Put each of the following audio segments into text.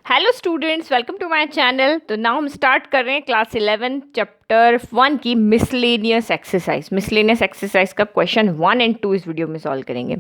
Hello students, welcome to my channel. तो now हम start कर रहे हैं क्लास 11 चैप्टर 1 की मिसलेनियस एक्सरसाइज। मिसलेनियस एक्सरसाइज का क्वेश्चन 1 एंड 2 इस वीडियो में सॉल्व करेंगे।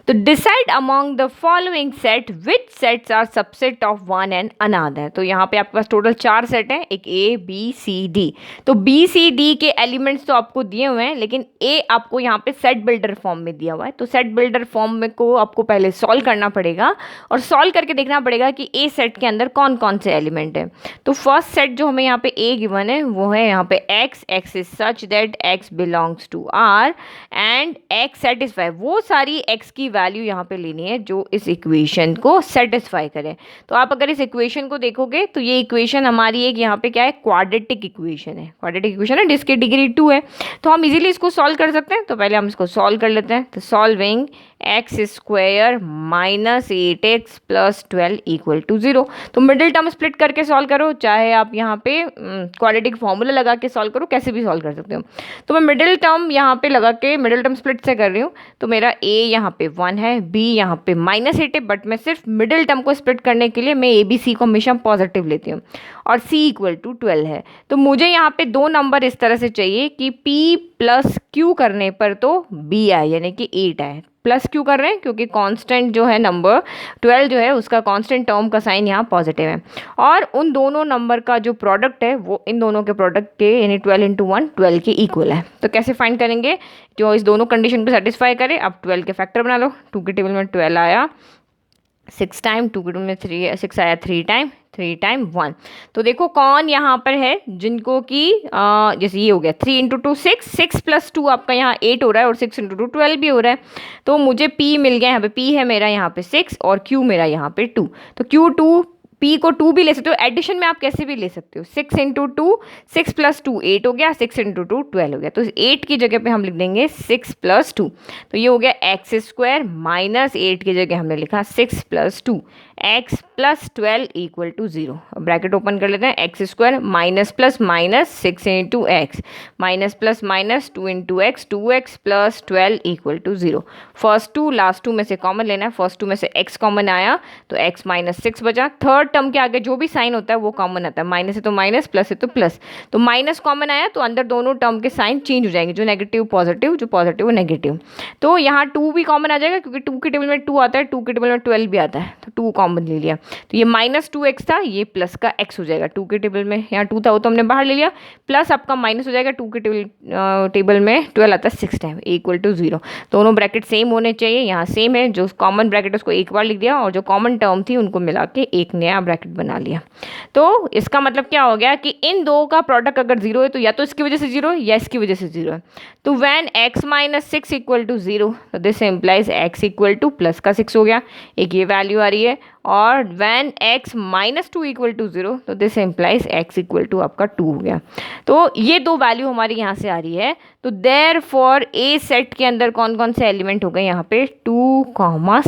तो decide among the following set which sets are subset of one and another. तो यहाँ पे आपके पास टोटल 4 सेट हैं, एक ए बी सी डी। तो बी सी डी के एलिमेंट्स तो आपको दिए हुए हैं, लेकिन ए आपको यहाँ पे सेट बिल्डर फॉर्म में दिया हुआ है। तो सेट बिल्डर फॉर्म में को आपको पहले सॉल्व करना पड़ेगा और सॉल्व करके देखना पड़ेगा कि ए सेट के अंदर कौन कौन से एलिमेंट है। तो फर्स्ट सेट जो हमें यहाँ पे ए गिवन है वो है यहाँ पे x is such that x belongs to R and x satisfy. वो सारी एक्स की वैल्यू यहाँ पे लेनी है जो इस इक्वेशन को सेटिस्फाई करे। तो आप अगर इस इक्वेशन को देखोगे तो ये इक्वेशन हमारी एक यहाँ पे क्या है, क्वाड्रेटिक इक्वेशन है। क्वाड्रेटिक इक्वेशन है जिसकी डिग्री 2 है, तो हम इजीली इसको सॉल्व कर सकते हैं। तो पहले हम इसको सॉल्व कर लेते हैं। तो solving x square minus 8x plus 12 equal to 0। तो मिडिल टर्म स्प्लिट करके सॉल्व करो, चाहे आप यहाँ पे क्वाड्रेटिक फॉर्मूला लगा के सॉल्व करो, कैसे भी सॉल्व कर सकते हो। तो मैं मिडिल टर्म यहाँ पे लगा के मिडिल टर्म स्प्लिट से कर रही हूँ। तो मेरा a यहाँ पे 1 है, b यहाँ पे माइनस 8 है, बट मैं सिर्फ मिडिल टर्म को स्प्लिट करने के लिए मैं a b c को हमेशा पॉजिटिव लेती हूँ और c इक्वल टू 12 है। तो मुझे यहाँ पे दो नंबर इस तरह से चाहिए कि p प्लस q करने पर तो b आए, यानी कि 8 आए। प्लस क्यों कर रहे हैं? क्योंकि कांस्टेंट जो है नंबर 12 जो है उसका कांस्टेंट टर्म का साइन यहाँ पॉजिटिव है, और उन दोनों नंबर का जो प्रोडक्ट है वो इन दोनों के प्रोडक्ट के यानी 12 इंटू 1 12 के इक्वल है। तो कैसे फाइंड करेंगे? जो इस दोनों कंडीशन को सेटिस्फाई करे। अब 12 के फैक्टर बना लो। 2 के टेबल में 12 आया 6 टाइम, 2 के टेबल में 6 आया 3 टाइम, 3 टाइम 1। तो देखो कौन यहाँ पर है जिनको कि जैसे ये हो गया 3 इंटू 2 6, 6 प्लस 2 आपका यहाँ 8 हो रहा है, और 6 इंटू 2 12 भी हो रहा है। तो मुझे P मिल गया। यहाँ पे P है मेरा यहाँ पे 6 और Q मेरा यहाँ पे 2। तो Q2 P को 2 भी ले सकते हो, एडिशन में आप कैसे भी ले सकते हो। 6 इंटू 2 6 प्लस 2 8 हो गया, 6 इंटू 2 12 हो गया। तो 8 की जगह पे हम लिख देंगे 6 प्लस 2। तो ये हो गया एक्स स्क्वायर माइनस 8 की जगह हमने लिखा 6 plus 2 x plus 12 equal to 0। Bracket open कर लेते हैं। X square minus plus minus 6 into x minus plus minus 2 into x 2x plus 12 equal to 0। First 2 last 2 में से कॉमन लेना है। फर्स्ट 2 में से x कॉमन आया तो x माइनस 6 बचा। थर्ड टर्म के आगे जो भी साइन होता है वो कॉमन आता है, माइनस है तो माइनस, प्लस है तो प्लस। तो माइनस कॉमन आया तो अंदर दोनों टर्म के साइन चेंज हो जाएंगे, जो नेगेटिव पॉजिटिव, जो पॉजिटिव नेगेटिव। तो यहाँ 2 भी कॉमन आ जाएगा क्योंकि 2 के टेबल में 2 आता है, 2 के टेबल में 12 भी आता है, तो 2 कॉमन ले लिया। तो ये माइनस 2x था, ये प्लस का x हो जाएगा। 2 के टेबल में यहाँ 2 था वो तो हमने बाहर ले लिया, प्लस आपका माइनस हो जाएगा। 2 के टेबल में 12 आता है 6 टाइम इक्वल टू 0। दोनों ब्रैकेट सेम होने चाहिए, यहाँ सेम है। जो कॉमन ब्रैकेट है उसको एक बार लिख दिया और जो कॉमन टर्म थी उनको मिला के एक नया ब्रैकेट बना लिया। तो इसका मतलब क्या हो गया कि इन दो का प्रोडक्ट अगर 0 है तो या तो इसकी वजह से 0 है या इसकी वजह से 0 है। तो when x minus 6 equal to 0 तो this implies x equal to plus का 6 हो गया, एक ये वैल्यू आ रही है। और when x minus 2 equal to 0 तो this implies x equal to आपका 2 हो गया। तो ये दो वैल्यू हमारी यहाँ से आ रही है। तो देयर फॉर ए सेट के अंदर कौन कौन से एलिमेंट हो गए? यहाँ पे 2,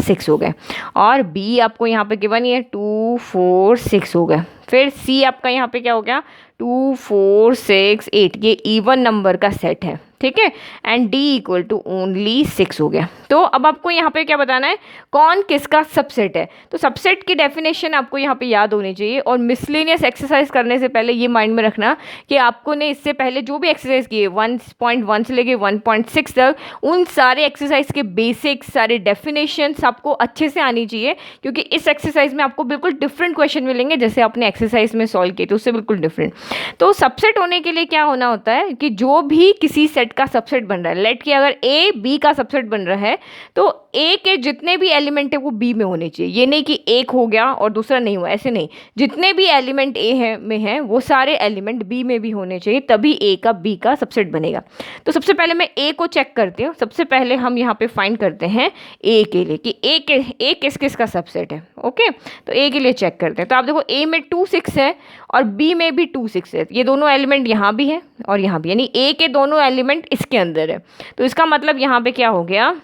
6 हो गए, और b आपको यहाँ पे गिवन ही है 2, 4, 6 हो गए। फिर c आपका यहाँ पे क्या हो गया? 2, 4, 6, 8। ये इवन नंबर का सेट है, ठीक है। And d equal to only 6 हो गया। तो अब आपको यहाँ पे क्या बताना है, कौन किसका सबसेट है। तो सबसेट की डेफिनेशन आपको यहाँ पे याद होनी चाहिए, और मिसलेनियस एक्सरसाइज करने से पहले ये माइंड में रखना कि आपको ने इससे पहले जो भी एक्सरसाइज किए 1.1 से लेके 1.6 तक, उन सारे एक्सरसाइज के बेसिक्स, सारे डेफिनेशंस आपको अच्छे से आनी चाहिए, क्योंकि इस एक्सरसाइज में आपको बिल्कुल डिफरेंट क्वेश्चन मिलेंगे जैसे आपने एक्सरसाइज में सॉल्व किए थे उससे बिल्कुल डिफरेंट। तो सबसेट होने के लिए क्या होना होता है कि जो भी किसी सेट का सबसेट बन रहा है, लेट कि अगर ए बी का सबसेट बन रहा है तो ए के जितने भी एलिमेंट है वो बी में होने चाहिए। ये नहीं कि एक हो गया और दूसरा नहीं हुआ, ऐसे नहीं। जितने भी एलिमेंट ए है में है वो सारे एलिमेंट बी में भी होने चाहिए, तभी ए का बी का सबसेट बनेगा। तो सबसे पहले मैं ए को चेक करती हूँ। सबसे पहले हम यहाँ पे फाइंड करते हैं ए के लिए कि ए किस किस का सबसेट है। ओके, तो ए के लिए चेक करते हैं। तो आप देखो ए में 2, 6 है और बी में भी 2, 6 है। ये दोनों एलिमेंट यहाँ भी है और यहाँ भी, यानी ए के दोनों एलिमेंट इसके अंदर है। तो इसका मतलब यहाँ पे क्या हो गया,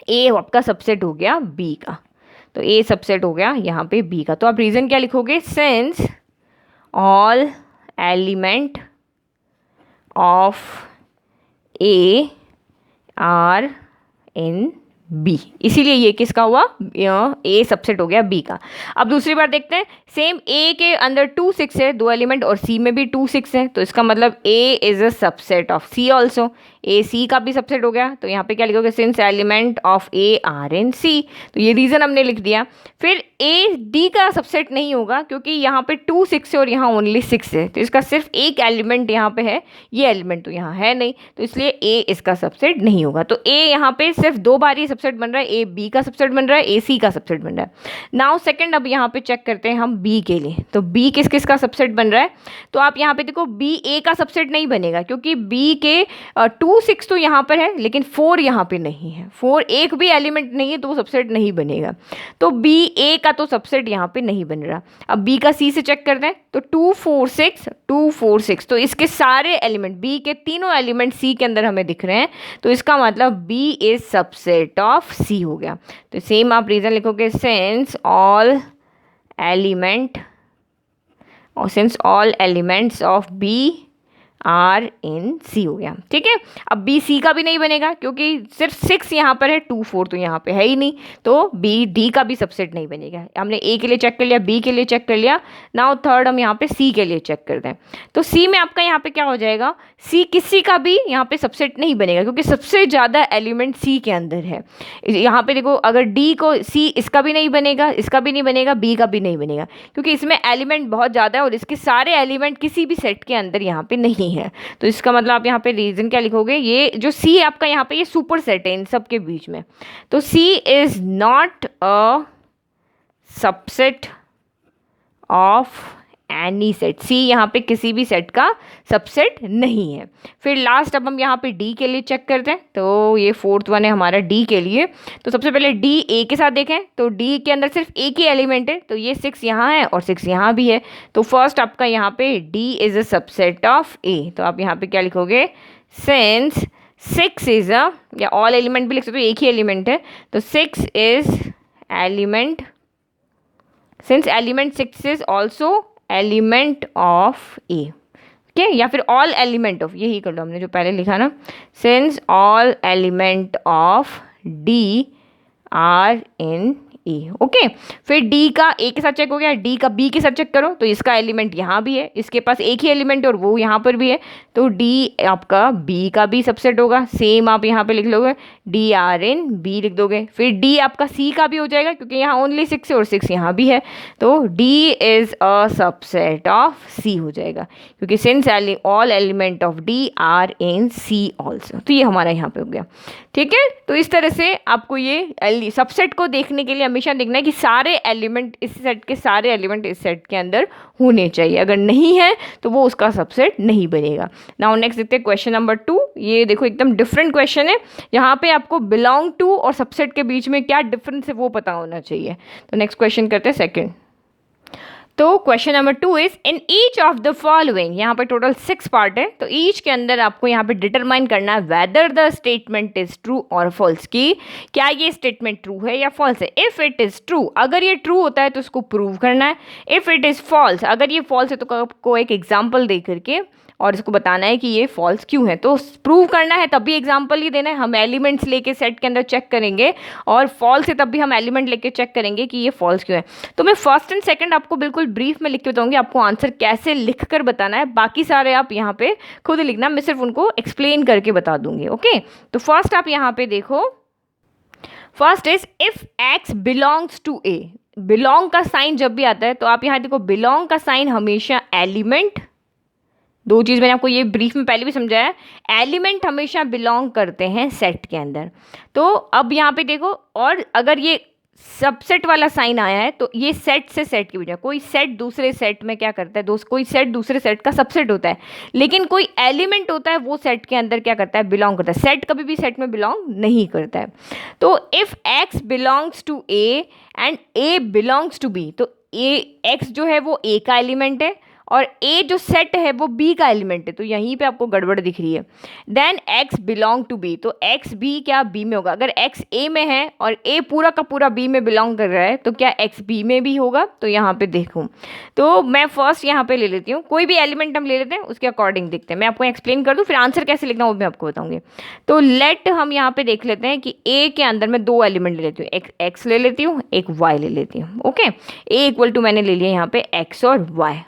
ए आपका सबसेट हो गया बी का। तो ए सबसेट हो गया यहाँ पे बी का। तो आप रीज़न क्या लिखोगे? Since all element of A are in B, इसीलिए ये किसका हुआ, ए सबसेट हो गया बी का। अब दूसरी बार देखते हैं, सेम ए के अंदर 2 6 है, 2 एलिमेंट, और सी में भी 2 6 है, तो इसका मतलब A is a subset of C also, A C का भी सबसेट हो गया। तो यहाँ पे क्या लिखोगे, since element of A are in C, तो ये रीजन हमने लिख दिया। फिर ए डी का सबसेट नहीं होगा क्योंकि यहाँ पे 2 6 है और यहाँ ओनली 6 है, तो इसका सिर्फ एक एलिमेंट यहाँ पे है, ये एलिमेंट तो यहाँ है नहीं, तो इसलिए ए इसका सबसेट नहीं होगा। तो ए यहाँ पे सिर्फ 2 बार ही सबसेट बन रहा है, ए बी का सबसेट बन रहा है, ए सी का सबसेट बन रहा है। नाउ सेकंड, अब यहाँ पे चेक करते हैं हम बी के लिए, तो बी किस किस का सबसेट बन रहा है, तो आप यहाँ पे देखो बी ए का सबसेट नहीं बनेगा क्योंकि बी के 2 6 तो यहाँ पर है लेकिन 4 यहाँ पे नहीं है, 4 एक भी एलिमेंट नहीं है तो वो सबसेट नहीं बनेगा, तो बी ए का तो सबसेट यहाँ पे नहीं बन रहा। अब बी का सी से चेक करते हैं, तो 2 4 6 2 4 6, तो इसके सारे एलिमेंट, बी के तीनों एलिमेंट सी के अंदर हमें दिख रहे हैं, तो इसका मतलब B is subset of C हो गया। तो सेम आप रीजन लिखोगे, since all elements of B are in C हो गया, ठीक है। अब बी सी का भी नहीं बनेगा क्योंकि सिर्फ 6 यहाँ पर है, 2 4 तो यहाँ पे है ही नहीं, तो बी डी का भी सबसेट नहीं बनेगा। हमने ए के लिए चेक कर लिया, बी के लिए चेक कर लिया, नाउ थर्ड हम यहाँ पे सी के लिए चेक करते हैं। तो सी में आपका यहाँ पे क्या हो जाएगा, सी किसी का भी यहाँ पे सबसेट नहीं बनेगा क्योंकि सबसे ज़्यादा एलिमेंट सी के अंदर है। यहाँ पे देखो, अगर डी को सी, इसका भी नहीं बनेगा, इसका भी नहीं बनेगा, बी का भी नहीं बनेगा क्योंकि इसमें एलिमेंट बहुत ज़्यादा है और इसके सारे एलिमेंट किसी भी सेट के अंदर यहाँ पे नहीं है। तो इसका मतलब आप यहाँ पे रीजन क्या लिखोगे, ये जो सी है आपका यहाँ पे, ये सुपर सेट है इन सब के बीच में, तो C is not a subset of any set, C यहाँ पे किसी भी सेट का सबसेट नहीं है। फिर लास्ट अब हम यहाँ पे डी के लिए चेक करते हैं, तो ये फोर्थ वन है हमारा डी के लिए। तो सबसे पहले डी ए के साथ देखें, तो डी के अंदर सिर्फ एक ही एलिमेंट है, तो ये 6 यहाँ है और 6 यहाँ भी है, तो फर्स्ट आपका यहाँ पे D is a subset of A, तो आप यहाँ पे क्या लिखोगे, सिंस 6 इज अ, या ऑल एलिमेंट भी लिख सकते हो, एक ही एलिमेंट है, तो 6 is element, since element 6 is also element of A, ठीक है, या फिर ऑल एलिमेंट ऑफ, यही कर लो हमने जो पहले लिखा ना, since all element of D are in A, okay. फिर डी का ए के साथ चेक हो गया, डी का बी के साथ चेक करो, तो इसका एलिमेंट यहाँ भी है, इसके पास एक ही एलिमेंट है और वो यहाँ पर भी है, तो डी आपका बी का भी सबसेट होगा, सेम आप यहाँ पे लिख लोगे, डी आर इन बी लिख दोगे। फिर डी आपका सी का भी हो जाएगा क्योंकि यहाँ ओनली 6 है और 6 यहाँ भी है, तो D is a subset of C हो जाएगा क्योंकि since all element of D are in C also, तो ये हमारा यहाँ पे हो गया, ठीक है। तो इस तरह से आपको ये सबसेट को देखने के लिए हमेशा देखना है कि सारे एलिमेंट इस सेट के, सारे एलिमेंट इस सेट के अंदर होने चाहिए, अगर नहीं है तो वो उसका सबसेट नहीं बनेगा। नाउ नेक्स्ट देखते हैं क्वेश्चन नंबर 2। ये देखो एकदम डिफरेंट क्वेश्चन है, यहाँ पे आपको बिलोंग टू और सबसेट के बीच में क्या डिफरेंस है वो पता होना चाहिए। तो नेक्स्ट क्वेश्चन करते हैं सेकेंड। तो question number 2 is in each of the following, यहाँ पर टोटल 6 पार्ट है, तो ईच के अंदर आपको यहाँ पे डिटरमाइन करना है whether the statement is true और फॉल्स, की क्या ये स्टेटमेंट ट्रू है या फॉल्स है। इफ इट इज ट्रू, अगर ये ट्रू होता है तो उसको प्रूव करना है। इफ इट इज फॉल्स, अगर ये फॉल्स है तो आपको एक एग्जाम्पल दे करके और इसको बताना है कि ये फॉल्स क्यों है। तो प्रूव करना है तब भी एग्जांपल ही देना है, हम एलिमेंट्स लेके सेट के अंदर चेक करेंगे, और फॉल्स है तब भी हम एलिमेंट लेके चेक करेंगे कि ये फॉल्स क्यों है। तो मैं फर्स्ट एंड सेकंड आपको बिल्कुल ब्रीफ में लिख के बताऊंगी, आपको आंसर कैसे लिख कर बताना है, बाकी सारे आप यहाँ पे खुद लिखना, मैं सिर्फ उनको एक्सप्लेन करके बता दूंगी, ओके। तो फर्स्ट आप यहाँ पे देखो, first is if x belongs to A, belong का साइन जब भी आता है तो आप यहाँ देखो, बिलोंग का साइन हमेशा एलिमेंट, दो चीज़ मैंने आपको ये ब्रीफ में पहले भी समझाया, एलिमेंट हमेशा बिलोंग करते हैं सेट के अंदर। तो अब यहाँ पे देखो, और अगर ये सबसेट वाला साइन आया है तो ये सेट से सेट की वजह, कोई सेट दूसरे सेट में क्या करता है दोस्त, कोई सेट दूसरे सेट का सबसेट होता है, लेकिन कोई एलिमेंट होता है वो सेट के अंदर क्या करता है, बिलोंग करता है। सेट कभी भी सेट में बिलोंग नहीं करता है। तो if x belongs to A and A belongs to B, तो ए एक्स जो है वो ए का एलिमेंट है और ए जो सेट है वो बी का एलिमेंट है, तो यहीं पे आपको गड़बड़ दिख रही है। Then x belong to B, तो एक्स भी क्या बी में होगा? अगर एक्स ए में है और ए पूरा का पूरा बी में बिलोंग कर रहा है तो क्या एक्स बी में भी होगा? तो यहाँ पे देखूँ तो मैं फर्स्ट यहाँ पे ले लेती हूँ, कोई भी एलिमेंट हम ले लेते हैं, उसके अकॉर्डिंग देखते हैं। मैं आपको एक्सप्लेन कर दूँ, फिर आंसर कैसे लिखना वो मैं आपको बताऊंगी। तो लेट हम यहाँ पे देख लेते हैं कि ए के अंदर मैं दो एलिमेंट ले लेती हूँ, एक एक्स ले लेती हूँ, एक वाई ले लेती हूँ। ओके, ए इक्वल टू मैंने ले लिया यहाँ पे एक्स और वाई।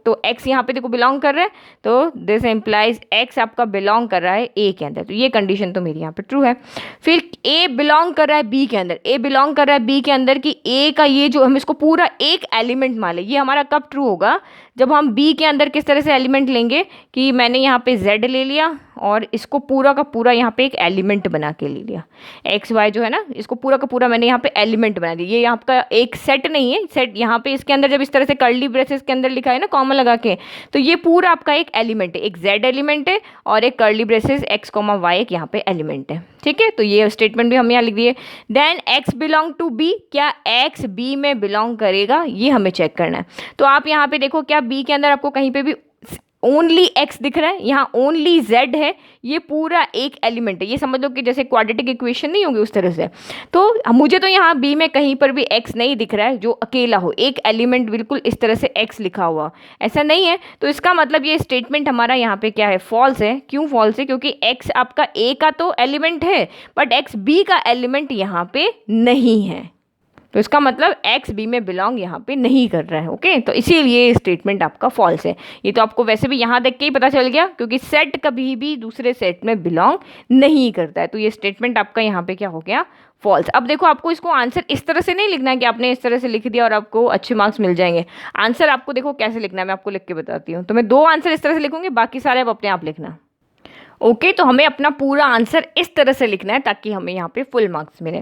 तो x यहाँ पे देखो बिलोंग कर रहा है, तो दिस इम्प्लाइज x आपका बिलोंग कर रहा है a के अंदर, तो ये कंडीशन तो मेरी यहाँ पे ट्रू है। फिर a बिलोंग कर रहा है b के अंदर, a बिलोंग कर रहा है b के अंदर कि a का ये जो हम इसको पूरा एक एलिमेंट मान लें, ये हमारा कब ट्रू होगा? जब हम b के अंदर किस तरह से एलिमेंट लेंगे कि मैंने यहाँ पे z ले लिया और इसको पूरा का पूरा यहाँ पे एक एलिमेंट बना के ले लिया, एक्स वाई जो है ना, इसको पूरा का पूरा मैंने यहाँ पे एलिमेंट बना दिया। ये यहाँ का एक सेट नहीं है, सेट यहाँ पे इसके अंदर जब इस तरह से कर्ली ब्रेसेस के अंदर लिखा है ना कॉमा लगा के, तो ये पूरा आपका एक एलिमेंट है, एक जेड एलिमेंट है और एक curly braces x comma y एक यहाँ पे एलिमेंट है। ठीक है, तो ये स्टेटमेंट भी हम यहाँ लिख दिए। Then x belong to B, क्या एक्स बी में बिलोंग करेगा, ये हमें चेक करना है। तो आप यहाँ पे देखो क्या बी के अंदर आपको कहीं पे भी ओनली एक्स दिख रहा है? यहाँ ओनली जेड है, ये पूरा एक एलिमेंट है, ये समझ लो कि जैसे क्वाड्रेटिक इक्वेशन नहीं होगी उस तरह से। तो मुझे तो यहाँ बी में कहीं पर भी एक्स नहीं दिख रहा है जो अकेला हो, एक एलिमेंट बिल्कुल इस तरह से एक्स लिखा हुआ ऐसा नहीं है। तो इसका मतलब ये स्टेटमेंट हमारा यहाँ पे क्या है? फॉल्स है। क्यों फॉल्स है? क्योंकि एक्स आपका ए का तो एलिमेंट है बट एक्स बी का एलिमेंट यहाँ पे नहीं है, तो इसका मतलब एक्स बी में बिलोंग यहाँ पे नहीं कर रहा है। ओके, तो इसीलिए स्टेटमेंट आपका फॉल्स है। ये तो आपको वैसे भी यहाँ देख के ही पता चल गया, क्योंकि सेट कभी भी दूसरे सेट में बिलोंग नहीं करता है, तो ये स्टेटमेंट आपका यहाँ पे क्या हो गया? फॉल्स। अब देखो आपको इसको आंसर इस तरह से नहीं लिखना है कि आपने इस तरह से लिख दिया और आपको अच्छे मार्क्स मिल जाएंगे। आंसर आपको देखो कैसे लिखना है, मैं आपको लिख के बताती हूँ। तो मैं दो आंसर इस तरह से लिखूंगी, बाकी सारे आप अपने आप लिखना। ओके, तो हमें अपना पूरा आंसर इस तरह से लिखना है ताकि हमें यहाँ पे फुल मार्क्स मिले।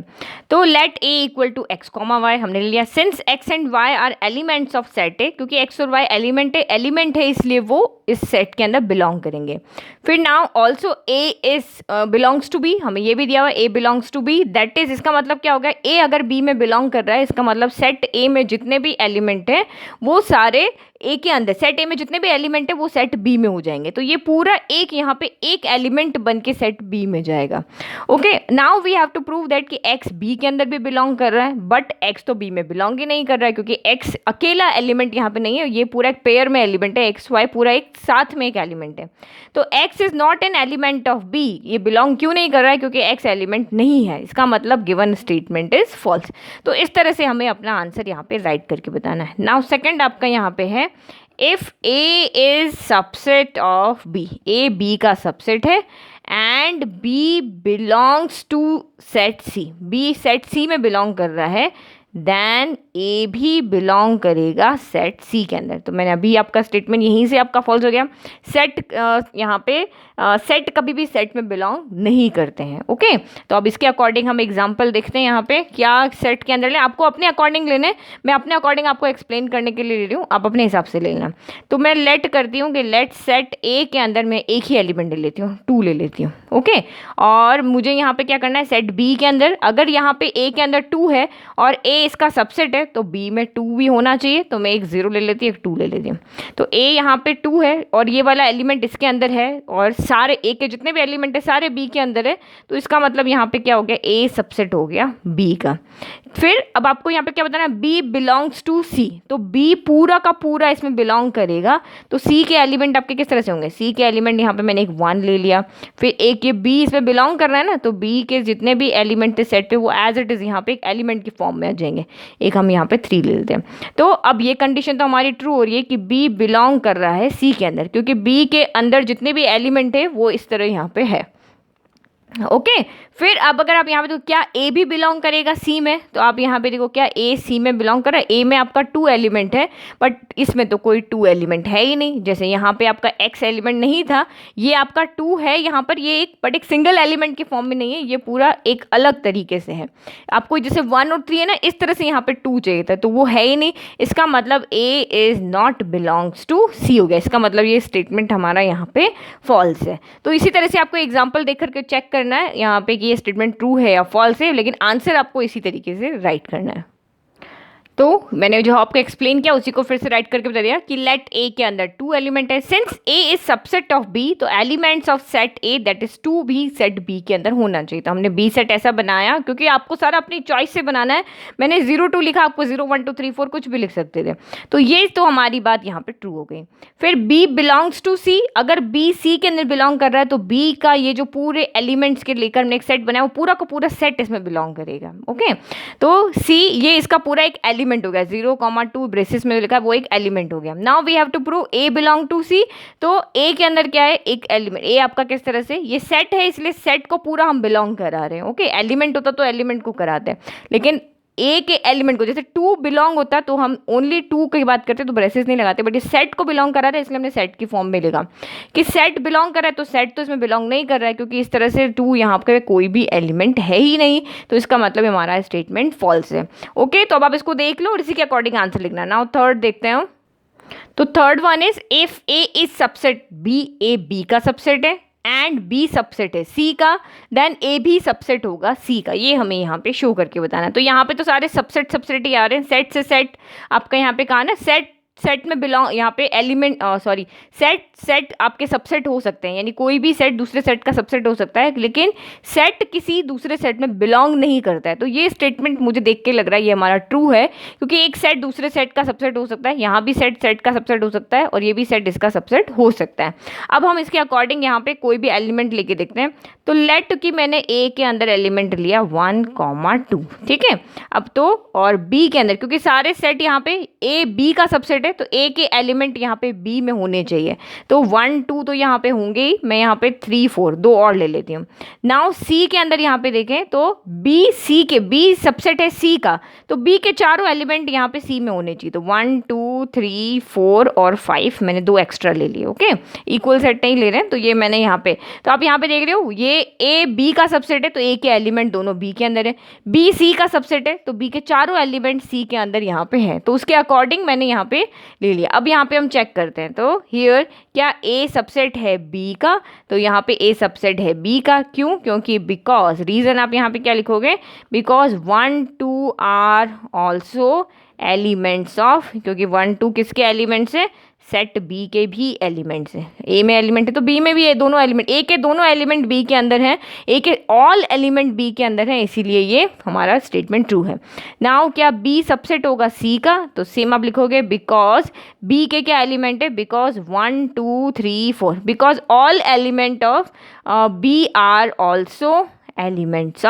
तो let a equal to x comma y हमने ले लिया। Since x and y are elements of set है, क्योंकि एक्स और वाई एलिमेंट है इसलिए वो इस सेट के अंदर बिलोंग करेंगे। फिर now also A is belongs to B, हमें ये भी दिया हुआ A belongs to B, that is इसका मतलब क्या होगा? ए अगर बी में बिलोंग कर रहा है इसका मतलब सेट ए में जितने भी एलिमेंट है वो सारे ए के अंदर, सेट ए में जितने भी एलिमेंट है वो सेट बी में हो जाएंगे। तो ये पूरा एक यहाँ पे एक एलिमेंट बन के सेट बी में जाएगा। Okay, now we have to prove that कि एक्स बी के अंदर भी बिलोंग कर रहा है, बट एक्स तो बी में बिलोंग ही नहीं कर रहा है क्योंकि एक्स अकेला एलिमेंट यहाँ पे नहीं है, ये पूरा एक पेयर में एलिमेंट है, एक्स वाई पूरा एक साथ में एक एलिमेंट है। तो x is not an element of B, ये बिलोंग क्यों नहीं कर रहा है? क्योंकि एक्स एलिमेंट नहीं है, इसका मतलब गिवन स्टेटमेंट इज फॉल्स। तो इस तरह से हमें अपना आंसर यहाँ पे राइट करके बताना है। नाउ सेकेंड आपका यहाँ पे है if A is subset of B, A B का सबसेट है and B belongs to set C, B set C में बिलोंग कर रहा है, देन ए भी बिलोंग करेगा सेट सी के अंदर। तो मैंने अभी आपका स्टेटमेंट यहीं से आपका फॉल्स हो गया। सेट यहाँ पे सेट कभी भी सेट में बिलोंग नहीं करते हैं। ओके, तो अब इसके अकॉर्डिंग हम एग्जांपल देखते हैं यहाँ पे क्या सेट के अंदर ले, आपको अपने अकॉर्डिंग लेने, मैं अपने अकॉर्डिंग आपको एक्सप्लेन करने के लिए ले रही हूँ, आप अपने हिसाब से ले लेना। तो मैं लेट करती हूँ कि लेट सेट ए के अंदर मैं एक ही एलिमेंट ले लेती हूँ, 2 ले लेती हूँ। ओके, और मुझे यहाँ पे क्या करना है? सेट बी के अंदर अगर यहाँ पे ए के अंदर 2 है और ए इसका सबसेट है तो बी में 2 भी होना चाहिए, तो मैं एक 0 ले लेती हूँ, एक 2 ले लेती हूँ। तो ए यहाँ पे 2 है और ये वाला एलिमेंट इसके अंदर है और सारे ए के जितने भी एलिमेंट है सारे बी के अंदर है, तो इसका मतलब यहाँ पे क्या हो गया? ए सबसेट हो गया बी का। फिर अब आपको यहाँ पे क्या बताना है? बी बिलोंग्स टू सी, तो बी पूरा का पूरा इसमें बिलोंग करेगा, तो सी के एलिमेंट आपके किस तरह से होंगे? सी के एलिमेंट यहाँ पे मैंने एक 1 ले लिया, फिर एक ये बी इसमें बिलोंग कर रहा है ना, तो बी के जितने भी एलिमेंट थे सेट पे वो एज इट इज़ यहाँ पे एक एलिमेंट की फॉर्म में आ जाएंगे, एक हम यहाँ पे 3 ले लेते हैं। तो अब ये कंडीशन तो हमारी ट्रू हो रही है कि बी बिलोंग कर रहा है सी के अंदर, क्योंकि बी के अंदर जितने भी एलिमेंट है वो इस तरह यहाँ पे है। ओके, फिर अब अगर आप यहाँ पे तो क्या ए भी बिलोंग करेगा सी में? तो आप यहाँ पे देखो क्या ए सी में बिलोंग कर रहा है? ए में आपका 2 एलिमेंट है बट इसमें तो कोई 2 एलिमेंट है ही नहीं, जैसे यहाँ पे आपका एक्स एलिमेंट नहीं था, ये आपका 2 है यहाँ पर, ये एक बट एक सिंगल एलिमेंट के फॉर्म में नहीं है, ये पूरा एक अलग तरीके से है। आपको जैसे 1 और 3 है ना, इस तरह से यहाँ पे 2 चाहिए था, तो वो है ही नहीं, इसका मतलब A is not belongs to सी हो गया, इसका मतलब ये स्टेटमेंट हमारा यहाँ पे फॉल्स है। तो इसी तरह से आपको एग्जाम्पल देख करके चेक करना है यहाँ पे कि ये स्टेटमेंट ट्रू है या फॉल्स है, लेकिन आंसर आपको इसी तरीके से राइट करना है। तो मैंने जो आपको एक्सप्लेन किया उसी को फिर से राइट करके बता दिया कि लेट ए के अंदर 2 एलिमेंट है, since A is subset of B, तो elements of set A that is 2 भी सेट बी के अंदर होना चाहिए। तो हमने बी सेट ऐसा बनाया क्योंकि आपको सारा अपनी चॉइस से बनाना है। मैंने 0 2 लिखा, आपको 0 1 2 3 4 कुछ भी लिख सकते थे। तो ये तो हमारी बात यहाँ पे ट्रू हो गई। फिर बी बिलोंग्स टू सी, अगर बी सी के अंदर बिलोंग कर रहा है तो बी का ये जो पूरे एलिमेंट्स के लेकर हमने एक सेट बनाया वो पूरा का पूरा सेट इसमें बिलोंग करेगा। ओके, तो सी ये इसका पूरा एक एलिमेंट हो गया, 0,2 ब्रेसिस में लिखा है वो एक एलिमेंट हो गया। Now we have to prove A belong to C. तो ए के अंदर क्या है, एक एलिमेंट। ए आपका किस तरह से, ये सेट है इसलिए सेट को पूरा हम बिलोंग करा रहे हैं। ओके, एलिमेंट होता तो एलिमेंट को कराते हैं, लेकिन ए के एलिमेंट को, जैसे 2 बिलोंग होता तो हम ओनली 2 की बात करते तो ब्रेसेस नहीं लगाते, बट ये सेट को बिलोंग करा रहा है इसलिए हमने सेट की फॉर्म में लिखा कि सेट बिलोंग कर रहा है। तो सेट तो इसमें बिलोंग नहीं कर रहा है क्योंकि इस तरह से 2 यहाँ पे कोई भी एलिमेंट है ही नहीं, तो इसका मतलब हमारा स्टेटमेंट फॉल्स है। ओके, तो अब आप इसको देख लो और इसी के अकॉर्डिंग आंसर लिखना। नाउ थर्ड देखते हैं। तो third one is if A is subset B, A B का सबसेट है एंड बी सबसेट है सी का, देन ए भी सबसेट होगा सी का। ये हमें यहाँ पे शो करके बताना है। तो यहाँ पे तो सारे सबसेट ही आ रहे हैं। सेट से सेट आपका यहाँ पे कहा ना, सेट में बिलोंग, यहाँ पे एलिमेंट सॉरी सेट आपके सबसेट हो सकते हैं, यानी कोई भी सेट दूसरे सेट का सबसेट हो सकता है, लेकिन सेट किसी दूसरे सेट में बिलोंग नहीं करता है। तो ये स्टेटमेंट मुझे देख के लग रहा है ये हमारा ट्रू है, क्योंकि एक सेट दूसरे सेट का सबसेट हो सकता है, यहाँ भी सेट का सबसेट हो सकता है और ये भी सेट इसका सबसेट हो सकता है। अब हम इसके अकॉर्डिंग यहाँ पे कोई भी एलिमेंट लेके देखते हैं। तो लेट कि मैंने ए के अंदर एलिमेंट लिया 1,2, ठीक है। अब तो और बी के अंदर, क्योंकि सारे सेट यहाँ पे ए बी का सबसेट है, तो ए के एलिमेंट यहाँ पे बी में होने चाहिए। तो 1 2 तो यहाँ पे होंगे ही, मैं यहाँ पे 3 4 दो और ले लेती हूँ। नाउ सी के अंदर यहाँ पे देखें तो बी सबसेट है सी का, तो बी के चारों एलिमेंट यहाँ पे सी में होने चाहिए। तो 1 2 3 4 और 5 मैंने 2 एक्स्ट्रा ले लिए। ओके, इक्वल सेट नहीं ले रहे हैं, तो ये मैंने यहाँ पे, तो आप यहाँ पे देख रहे हो ये ए बी का सबसेट है, तो ए के एलिमेंट दोनों बी के अंदर है। बी सी का सबसेट है, तो बी के चारों एलिमेंट सी के अंदर यहाँ पे है, तो उसके अकॉर्डिंग मैंने यहाँ पे ले लिया। अब यहाँ पे हम चेक करते हैं। तो हियर क्या ए सबसेट है बी का, तो यहाँ पे ए सबसेट है बी का। क्यों? क्योंकि बिकॉज, रीज़न आप यहाँ पे क्या लिखोगे, because 1 2 are also elements of, क्योंकि 1 2 किसके एलिमेंट्स है, सेट बी के भी एलिमेंट्स है। ए में एलिमेंट है तो बी में भी दोनों एलिमेंट, ए के दोनों एलिमेंट बी के अंदर हैं, ए के ऑल एलिमेंट बी के अंदर हैं, इसीलिए ये हमारा स्टेटमेंट ट्रू है। नाउ क्या बी सबसेट होगा सी का, तो सेम आप लिखोगे बिकॉज बी के क्या एलिमेंट है, because 1 2 3 4, because all element of B are also elements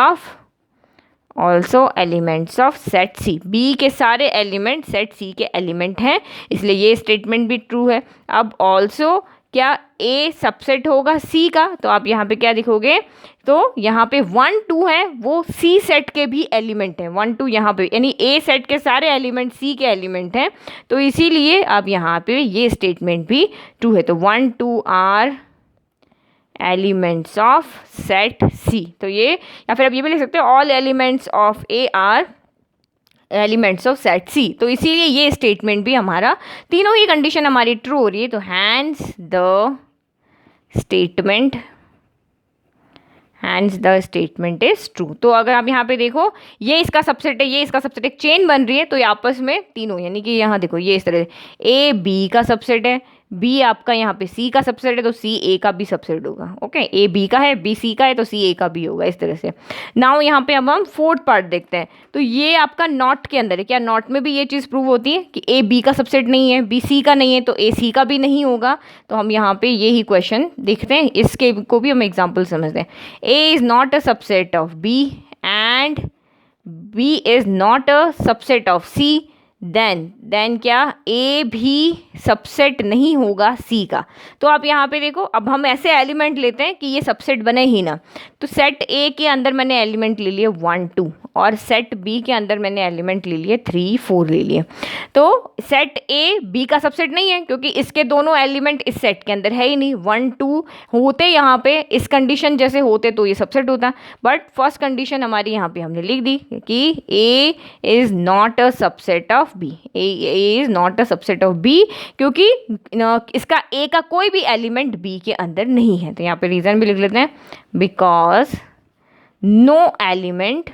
of set C. B के सारे एलिमेंट सेट सी के एलिमेंट हैं, इसलिए ये स्टेटमेंट भी ट्रू है। अब ऑल्सो क्या ए सबसेट होगा सी का, तो आप यहाँ पे क्या लिखोगे, तो यहाँ पे 1 2 है वो सी सेट के भी एलिमेंट हैं, 1 2 यहाँ पे, यानी ए सेट के सारे एलिमेंट सी के एलिमेंट हैं, तो इसीलिए अब यहाँ पे ये स्टेटमेंट भी ट्रू है। तो 1 2 are elements of set C, तो ये, या फिर आप ये भी लिख सकते हो all elements of A are elements of set C. तो इसीलिए ये स्टेटमेंट भी हमारा, तीनों ही कंडीशन हमारी ट्रू हो रही है। तो hence the statement is true. तो अगर आप यहाँ पे देखो, ये इसका सबसेट है, ये इसका सबसेट, एक चेन बन रही है, तो ये आपस में तीनों, यानी कि यहाँ देखो ये इस तरह ए बी का सबसेट है, बी आपका यहाँ पे सी का सबसेट है, तो सी ए का भी सबसेट होगा। ओके, ए बी का है, बी सी का है, तो सी ए का भी होगा, इस तरह से। नाउ यहाँ पे अब हम फोर्थ पार्ट देखते हैं। तो ये आपका नॉट के अंदर है, क्या नॉट में भी ये चीज़ प्रूव होती है कि ए बी का सबसेट नहीं है, बी सी का नहीं है, तो ए सी का भी नहीं होगा। तो हम यहाँ पे यही क्वेश्चन देखते हैं, इसके को भी हम एग्जाम्पल समझते हैं। A is not a subset of B and B is not a subset of C, then क्या ए भी सबसेट नहीं होगा सी का। तो आप यहाँ पे देखो, अब हम ऐसे एलिमेंट लेते हैं कि ये सबसेट बने ही ना। तो सेट ए के अंदर मैंने एलिमेंट ले लिए 1 2, और सेट बी के अंदर मैंने एलिमेंट ले लिए 3 4 ले लिए। तो सेट ए बी का सबसेट नहीं है, क्योंकि इसके दोनों एलिमेंट इस सेट के अंदर है ही नहीं। 1 2 होते यहाँ पे, इस कंडीशन जैसे होते तो ये सबसेट होता, बट फर्स्ट कंडीशन हमारी यहाँ पे हमने लिख दी कि A is not a subset of B, A is not a subset of B, क्योंकि इसका ए का कोई भी एलिमेंट बी के अंदर नहीं है। तो यहाँ पे रीज़न भी लिख लेते हैं, because no element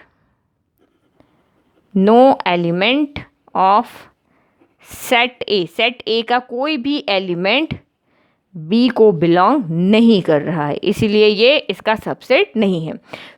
of set A, set A का कोई भी एलिमेंट बी को बिलोंग नहीं कर रहा है, इसीलिए ये इसका सबसेट नहीं है।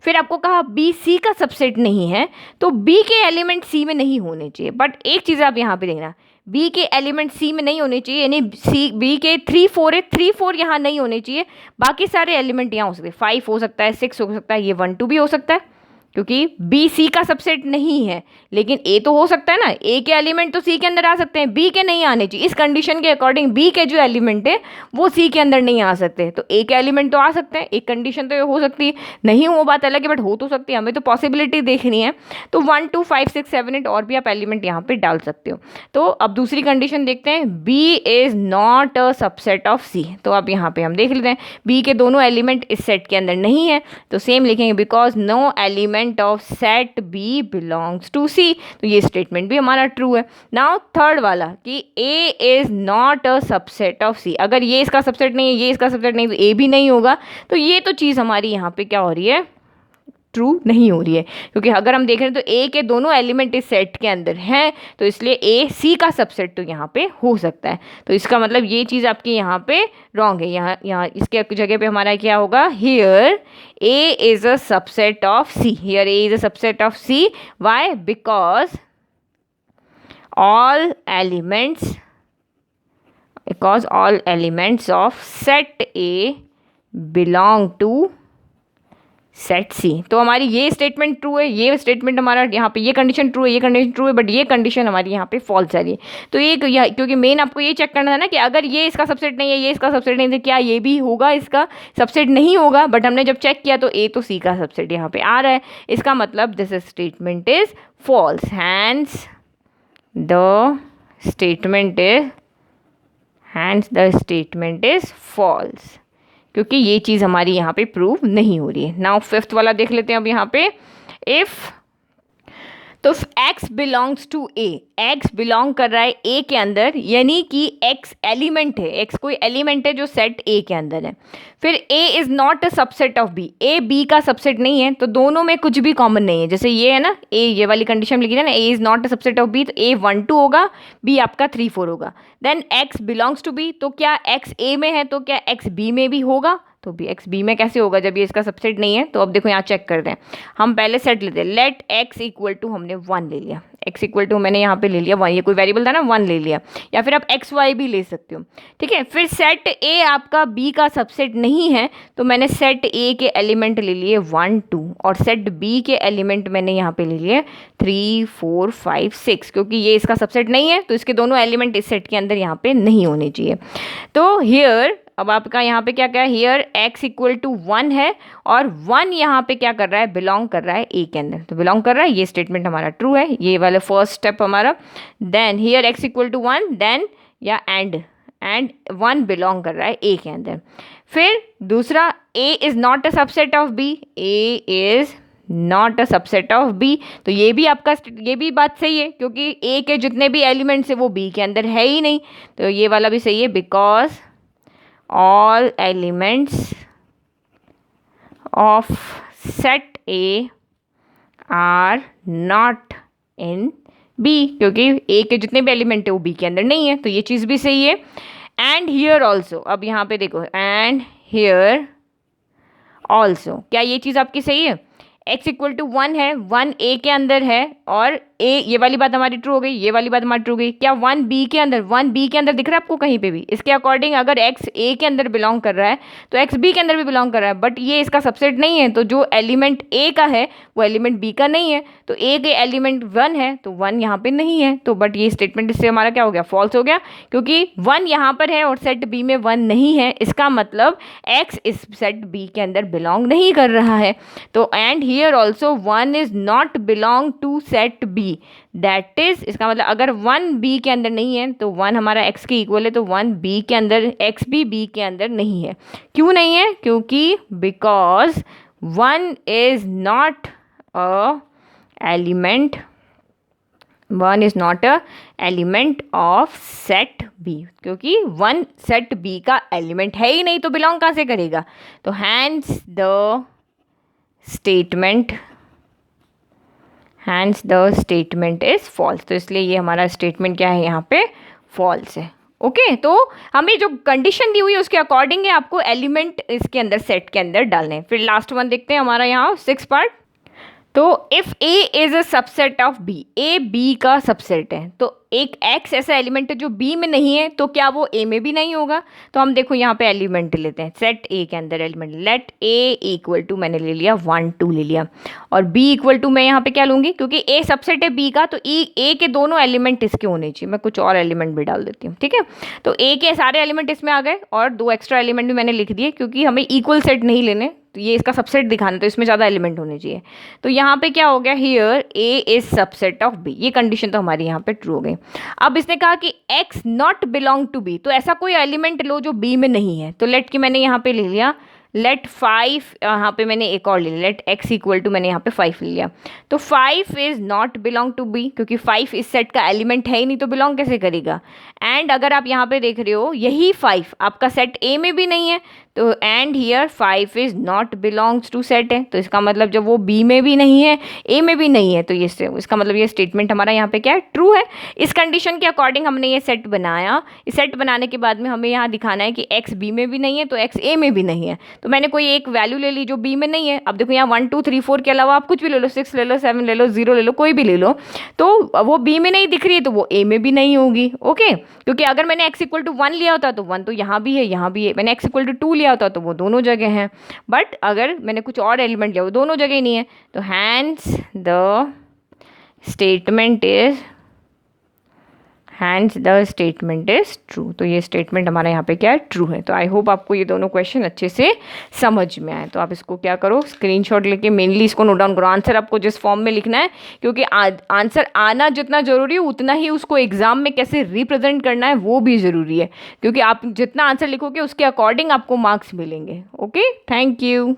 फिर आपको कहा बी सी का सबसेट नहीं है, तो बी के एलिमेंट सी में नहीं होने चाहिए। बट एक चीज़ आप यहाँ पे देखना, बी के एलिमेंट सी में नहीं होने चाहिए, यानी सी बी के 3 4 है, 3 4 यहाँ नहीं होने चाहिए, बाकी सारे एलिमेंट यहाँ हो सकते हैं। 5 हो सकता है, 6 हो सकता है, ये 1 2 भी हो सकता है, क्योंकि बी सी का सबसेट नहीं है। लेकिन ए तो हो सकता है ना, ए के एलिमेंट तो सी के अंदर आ सकते हैं, बी के नहीं आने चाहिए। इस कंडीशन के अकॉर्डिंग बी के जो एलिमेंट है वो सी के अंदर नहीं आ सकते, तो ए के एलिमेंट तो आ सकते हैं। एक कंडीशन तो ये हो सकती है, नहीं हो बात अलग है, बट हो तो सकती है, हमें तो पॉसिबिलिटी देखनी है। तो 1 2 5 6 7 8 और भी आप एलिमेंट यहाँ पे डाल सकते हो। तो अब दूसरी कंडीशन देखते हैं, B is not a subset of C. तो अब यहाँ पे हम देख लेते हैं, बी के दोनों एलिमेंट इस सेट के अंदर नहीं है, तो सेम लिखेंगे, because no element of set B belongs to C. तो ये स्टेटमेंट भी हमारा ट्रू है। नाउ थर्ड वाला कि A is not a subset of C, अगर ये इसका सबसेट नहीं है, ये इसका सबसेट नहीं, तो ए भी नहीं होगा। तो ये तो चीज़ हमारी यहाँ पे क्या हो रही है, ट्रू नहीं हो रही है, क्योंकि अगर हम देख रहे हैं तो ए के दोनों एलिमेंट इस सेट के अंदर हैं, तो इसलिए ए सी का सबसेट तो यहाँ पे हो सकता है। तो इसका मतलब ये चीज़ आपकी यहाँ पे रॉन्ग है। यहाँ यहाँ इसके जगह पे हमारा क्या होगा, here A is a subset of C, here A is a subset of C. Why? Because all elements of set A belong to set C. तो हमारी ये स्टेटमेंट ट्रू है, ये स्टेटमेंट हमारा यहाँ पे, ये कंडीशन ट्रू है, ये कंडीशन ट्रू है, बट ये कंडीशन हमारी यहाँ पे फॉल्स आ रही है। तो ये क्योंकि मेन आपको ये चेक करना है ना कि अगर ये इसका सबसेट नहीं है, ये इसका सबसेट नहीं है, तो क्या ये भी होगा इसका सबसेट? नहीं होगा। बट हमने जब चेक किया तो ए तो सी का सबसेट यहाँ पे आ रहा है, इसका मतलब this statement is false. Hence the statement is false, क्योंकि ये चीज़ हमारी यहाँ पे प्रूव नहीं हो रही है। नाउ फिफ्थ वाला देख लेते हैं अब यहाँ पे, इफ़, तो x belongs to A, x belong कर रहा है ए के अंदर, यानी कि x एलिमेंट है, x कोई एलिमेंट है जो सेट ए के अंदर है। फिर a is not a subset of b, a b का सबसेट नहीं है, तो दोनों में कुछ भी कॉमन नहीं है। जैसे ये है ना, a ये वाली कंडीशन लिखी है ना, a is not a subset of b, तो a 1 2 होगा, b आपका 3 4 होगा। Then x belongs to b, तो क्या x a में है, तो क्या x b में भी होगा? तो भी एक्स बी में कैसे होगा जब ये इसका सबसेट नहीं है? तो अब देखो यहाँ चेक करते हैं, हम पहले सेट लेते हैं, लेट एक्स इक्वल टू, हमने 1 ले लिया, एक्स इक्वल टू मैंने यहाँ पे ले लिया 1, ये कोई वेरिएबल था ना, 1 ले लिया, या फिर आप एक्स वाई भी ले सकते हो, ठीक है। फिर सेट ए आपका बी का सबसेट नहीं है, तो मैंने सेट ए के एलिमेंट ले लिए 1 2, और सेट बी के एलिमेंट मैंने यहाँ पे ले लिए 3 4 5 6, क्योंकि ये इसका सबसेट नहीं है, तो इसके दोनों एलिमेंट इस सेट के अंदर यहाँ पे नहीं होने चाहिए। तो हियर अब आपका यहाँ पे क्या क्या है, हियर x इक्वल टू 1 है, और 1 यहाँ पे क्या कर रहा है, बिलोंग कर रहा है ए के अंदर, तो बिलोंग कर रहा है, ये स्टेटमेंट हमारा ट्रू है, ये वाला फर्स्ट स्टेप हमारा। Then here x equal to 1, then या एंड 1 बिलोंग कर रहा है ए के अंदर। फिर दूसरा, a is not a subset of b, a is not a subset of b, तो ये भी आपका, ये भी बात सही है, क्योंकि a के जितने भी एलिमेंट्स है वो b के अंदर है ही नहीं, तो ये वाला भी सही है, because all elements of set A are not in B, क्योंकि A के जितने भी एलिमेंट है वो B के अंदर नहीं है, तो ये चीज़ भी सही है। एंड हियर ऑल्सो, अब यहाँ पे देखो, एंड हियर ऑल्सो, क्या ये चीज़ आपकी सही है? x इक्वल टू 1 है, 1 a के अंदर है, और a, ये वाली बात हमारी ट्रू हो गई, ये वाली बात हमारी ट्रू हो गई। क्या 1 b के अंदर, 1 b के अंदर दिख रहा है आपको कहीं पे भी? इसके अकॉर्डिंग अगर x a के अंदर बिलोंग कर रहा है तो x b के अंदर भी बिलोंग कर रहा है, बट ये इसका सबसेट नहीं है, तो जो एलिमेंट a का है वो एलिमेंट b का नहीं है, तो a के एलिमेंट 1 है, तो 1 यहाँ पे नहीं है, तो बट ये स्टेटमेंट इससे हमारा क्या हो गया, फॉल्स हो गया, क्योंकि 1 यहाँ पर है और सेट b में 1 नहीं है, इसका मतलब x इस सेट b के अंदर बिलोंग नहीं कर रहा है। तो and here also 1 is not belong to set b, that is, इसका मतलब अगर 1 b के अंदर नहीं है तो 1 हमारा x के इक्वल है, तो 1 b के अंदर, x भी b के अंदर नहीं है। क्यों नहीं है? क्योंकि because 1 is not a element, 1 is not a element of set b, क्योंकि 1 सेट b का एलिमेंट है ही नहीं, तो बिलोंग कहाँ से करेगा? तो hence the statement is false. तो इसलिए ये हमारा स्टेटमेंट क्या है, यहाँ पे फॉल्स है। ओके तो हमें जो कंडीशन दी हुई है उसके अकॉर्डिंग है आपको एलिमेंट इसके अंदर सेट के अंदर डालने हैं। फिर लास्ट वन देखते हैं हमारा यहाँ 6 पार्ट। तो if A is a subset of B, A B का सबसेट है, तो एक एक्स ऐसा एलिमेंट है जो बी में नहीं है, तो क्या वो ए में भी नहीं होगा? तो हम देखो यहाँ पे एलिमेंट लेते हैं, सेट ए के अंदर element, let a equal to मैंने ले लिया 1 2 ले लिया, और बी इक्वल टू मैं यहाँ पे क्या लूँगी, क्योंकि ए सबसेट है बी का, तो ए के दोनों एलिमेंट इसके होने चाहिए। मैं कुछ और एलिमेंट भी डाल देती हूँ, ठीक है। तो ए के सारे एलिमेंट इसमें आ गए और 2 एक्स्ट्रा एलिमेंट भी मैंने लिख दिए, क्योंकि हमें इक्वल सेट नहीं लेने, तो ये इसका सबसेट दिखाना, तो इसमें ज़्यादा एलिमेंट होने चाहिए। तो यहाँ पे क्या हो गया, here A is subset of B, ये कंडीशन तो हमारी यहाँ पे ट्रू हो गई। अब इसने कहा कि x not belong to B, तो ऐसा कोई एलिमेंट लो जो b में नहीं है। तो लेट की मैंने यहाँ पे ले लिया, लेट 5, यहाँ पे मैंने एक और ले लिया, लेट x इक्वल टू मैंने यहाँ पे 5 ले लिया। तो 5 is not belong to B, क्योंकि 5 इस सेट का एलिमेंट है ही नहीं, तो बिलोंग कैसे करेगा। एंड अगर आप यहाँ पे देख रहे हो, यही 5 आपका सेट ए में भी नहीं है, तो and here 5 is not belongs to set है, तो इसका मतलब जब वो बी में भी नहीं है ए में भी नहीं है, तो ये इसका मतलब ये स्टेटमेंट हमारा यहाँ पे क्या है, ट्रू है। इस कंडीशन के अकॉर्डिंग हमने ये सेट बनाया। इस सेट बनाने के बाद में हमें यहाँ दिखाना है कि एक्स बी में भी नहीं है, तो एक्स ए में भी नहीं है। तो मैंने कोई एक वैल्यू ले ली जो बी में नहीं है। अब देखो यहाँ 1 2 3 4 के अलावा आप कुछ भी ले लो, 6 ले लो, 7 ले लो, 0 ले लो, कोई भी ले लो, तो वो बी में नहीं दिख रही है, तो वो ए में भी नहीं होगी। ओके क्योंकि अगर मैंने x इक्वल टू 1 लिया होता तो 1 तो यहाँ भी है, यहाँ भी है, मैंने x इक्वल टू 2 लिया होता तो वो दोनों जगह हैं, बट अगर मैंने कुछ और एलिमेंट लिया वो दोनों जगह ही नहीं है। तो hence the statement is true. तो ये स्टेटमेंट हमारा यहाँ पे क्या है, ट्रू है। तो आई होप आपको ये दोनों क्वेश्चन अच्छे से समझ में आए। तो आप इसको क्या करो, स्क्रीनशॉट लेके मेनली इसको नोट डाउन करो। आंसर आपको जिस फॉर्म में लिखना है, क्योंकि आंसर आना जितना ज़रूरी है उतना ही उसको एग्जाम में कैसे रिप्रेजेंट करना है वो भी ज़रूरी है, क्योंकि आप जितना आंसर लिखोगे उसके अकॉर्डिंग आपको मार्क्स मिलेंगे। Okay, thank you.